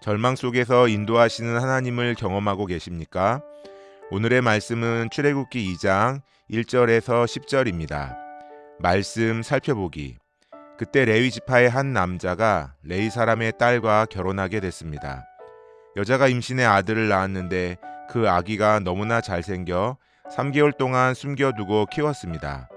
절망 속에서 인도하시는 하나님을 경험하고 계십니까? 오늘의 말씀은 출애굽기 2장 1절에서 10절입니다. 말씀 살펴보기. 그때 레위 지파의 한 남자가 레위 사람의 딸과 결혼하게 됐습니다. 여자가 임신해 아들을 낳았는데 그 아기가 너무나 잘생겨 3개월 동안 숨겨두고 키웠습니다.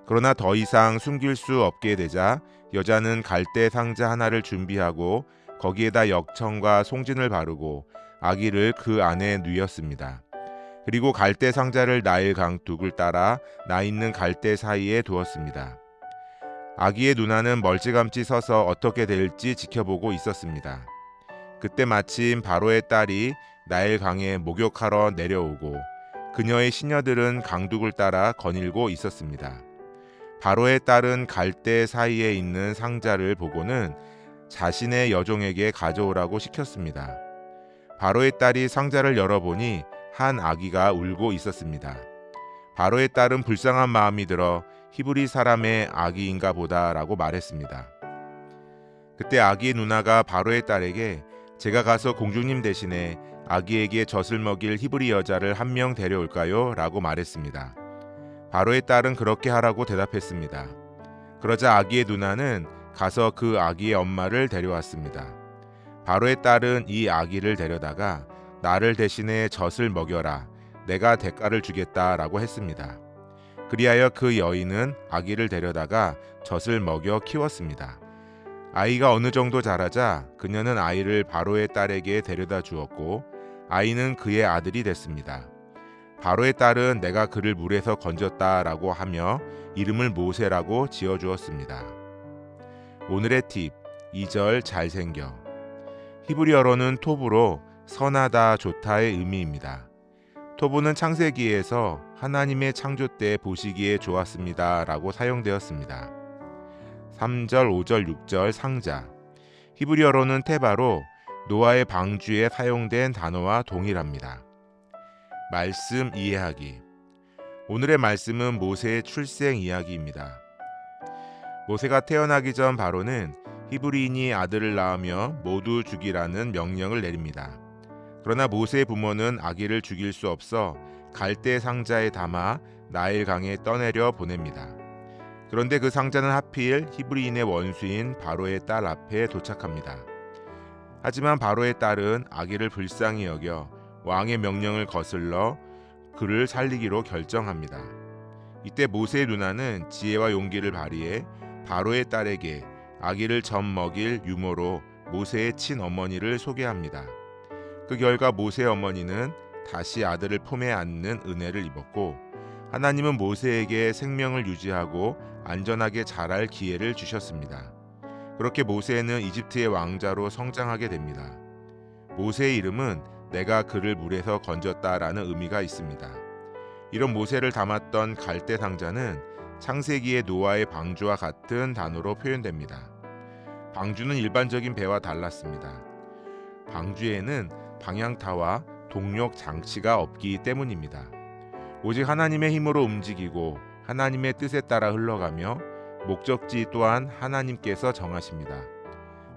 그러나 더 이상 숨길 수 없게 되자 여자는 갈대 상자 하나를 준비하고 거기에다 역청과 송진을 바르고 아기를 그 안에 누였습니다. 그리고 갈대 상자를 나일 강둑을 따라 나 있는 갈대 사이에 두었습니다. 아기의 누나는 멀찌감치 서서 어떻게 될지 지켜보고 있었습니다. 그때 마침 바로의 딸이 나일 강에 목욕하러 내려오고 그녀의 시녀들은 강둑을 따라 거닐고 있었습니다. 바로의 딸은 갈대 사이에 있는 상자를 보고는 자신의 여종에게 가져오라고 시켰습니다. 바로의 딸이 상자를 열어보니 한 아기가 울고 있었습니다. 바로의 딸은 불쌍한 마음이 들어 히브리 사람의 아기인가 보다라고 말했습니다. 그때 아기의 누나가 바로의 딸에게 제가 가서 공주님 대신에 아기에게 젖을 먹일 히브리 여자를 한 명 데려올까요? 라고 말했습니다. 바로의 딸은 그렇게 하라고 대답했습니다. 그러자 아기의 누나는 가서 그 아기의 엄마를 데려왔습니다. 바로의 딸은 이 아기를 데려다가 나를 대신해 젖을 먹여라. 내가 대가를 주겠다라고 했습니다. 그리하여 그 여인은 아기를 데려다가 젖을 먹여 키웠습니다. 아이가 어느 정도 자라자 그녀는 아이를 바로의 딸에게 데려다 주었고 아이는 그의 아들이 됐습니다. 바로의 딸은 내가 그를 물에서 건졌다라고 하며 이름을 모세라고 지어주었습니다. 오늘의 팁, 2절 잘생겨. 히브리어로는 토브로 선하다, 좋다의 의미입니다. 토브는 창세기에서 하나님의 창조 때 보시기에 좋았습니다 라고 사용되었습니다. 3절, 5절, 6절 상자. 히브리어로는 테바로 노아의 방주에 사용된 단어와 동일합니다. 말씀 이해하기. 오늘의 말씀은 모세의 출생 이야기입니다. 모세가 태어나기 전 바로는 히브리인이 아들을 낳으며 모두 죽이라는 명령을 내립니다. 그러나 모세의 부모는 아기를 죽일 수 없어 갈대 상자에 담아 나일 강에 떠내려 보냅니다. 그런데 그 상자는 하필 히브리인의 원수인 바로의 딸 앞에 도착합니다. 하지만 바로의 딸은 아기를 불쌍히 여겨 왕의 명령을 거슬러 그를 살리기로 결정합니다. 이때 모세의 누나는 지혜와 용기를 발휘해 바로의 딸에게 아기를 젖 먹일 유모로 모세의 친어머니를 소개합니다. 그 결과 모세의 어머니는 다시 아들을 품에 안는 은혜를 입었고 하나님은 모세에게 생명을 유지하고 안전하게 자랄 기회를 주셨습니다. 그렇게 모세는 이집트의 왕자로 성장하게 됩니다. 모세의 이름은 내가 그를 물에서 건졌다라는 의미가 있습니다. 이런 모세를 담았던 갈대 상자는 창세기의 노아의 방주와 같은 단어로 표현됩니다. 방주는 일반적인 배와 달랐습니다. 방주에는 방향타와 동력 장치가 없기 때문입니다. 오직 하나님의 힘으로 움직이고 하나님의 뜻에 따라 흘러가며 목적지 또한 하나님께서 정하십니다.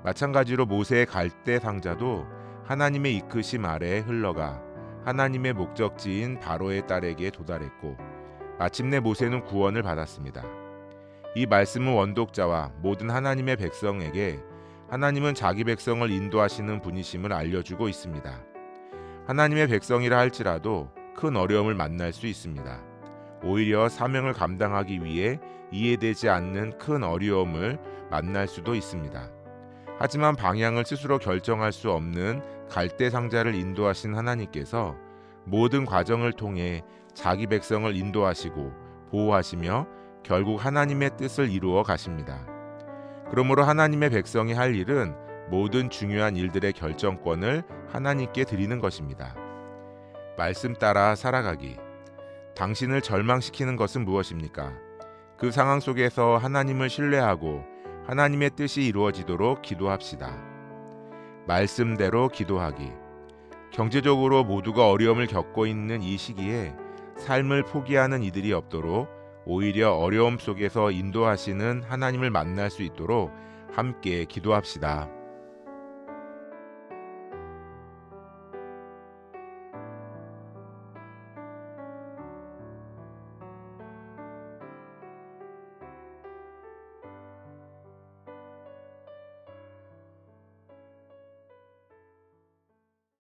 마찬가지로 모세의 갈대 상자도 하나님의 이끄심 아래 흘러가 하나님의 목적지인 바로의 딸에게 도달했고 마침내 모세는 구원을 받았습니다. 이 말씀은 원독자와 모든 하나님의 백성에게 하나님은 자기 백성을 인도하시는 분이심을 알려주고 있습니다. 하나님의 백성이라 할지라도 큰 어려움을 만날 수 있습니다. 오히려 사명을 감당하기 위해 이해되지 않는 큰 어려움을 만날 수도 있습니다. 하지만 방향을 스스로 결정할 수 없는 갈대 상자를 인도하신 하나님께서 모든 과정을 통해 자기 백성을 인도하시고 보호하시며 결국 하나님의 뜻을 이루어 가십니다. 그러므로 하나님의 백성이 할 일은 모든 중요한 일들의 결정권을 하나님께 드리는 것입니다. 말씀 따라 살아가기. 당신을 절망시키는 것은 무엇입니까? 그 상황 속에서 하나님을 신뢰하고 하나님의 뜻이 이루어지도록 기도합시다. 말씀대로 기도하기. 경제적으로 모두가 어려움을 겪고 있는 이 시기에 삶을 포기하는 이들이 없도록 오히려 어려움 속에서 인도하시는 하나님을 만날 수 있도록 함께 기도합시다.